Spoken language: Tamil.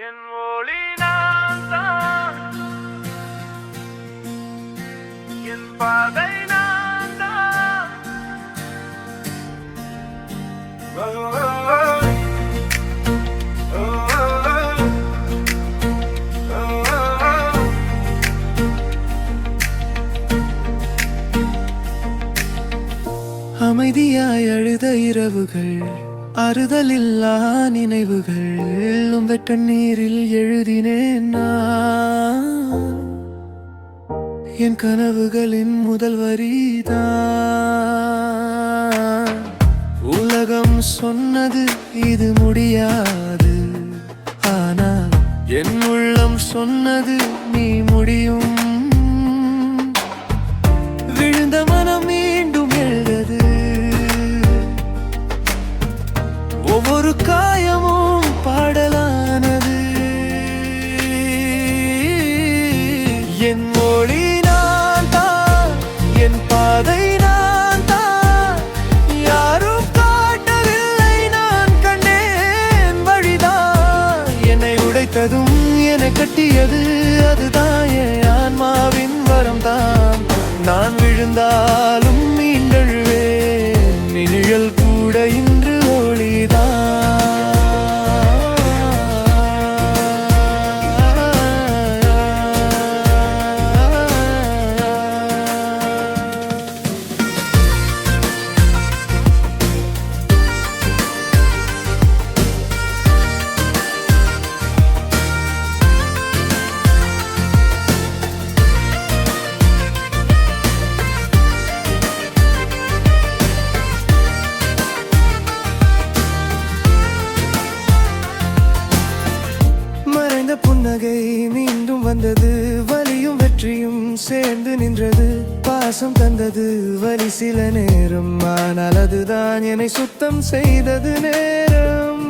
என் ஒளி நான் தான், என் பாதை நான் தான். அமைதியாய் அழுத இரவுகள், அறுதலில்லா நினைவுகள், வெட்ட நீரில் எழுதினேன் நான். என் கனவுகளின் முதல் வரிதான். உலகம் சொன்னது இது முடியாது, ஆனால் என் உள்ளம் சொன்னது நீ முடியும். விழுந்த மனம் மீண்டும் எழுதது, ஒவ்வொரு காயமும் பாடலானது. என் மொழி நான் தான், என் பாதை நான் தான். யாரும் காட்டவில்லை, நான் கண்டேன் வழிதான். என்னை உடைத்ததும் என்னை கட்டியது அதுதான், என் ஆன்மாவின் வரம் தான். நான் விழுந்தாலும் மீண்டெழுவேன், நிழல் கூட இன்று புன்னகை மீண்டும் வந்தது, வலியும் வெற்றியும் சேர்ந்து நின்றது. பாசம் தந்தது வலி சில நேரம், ஆனால் அதுதான் என்னை சுத்தம் செய்தது நேரம்.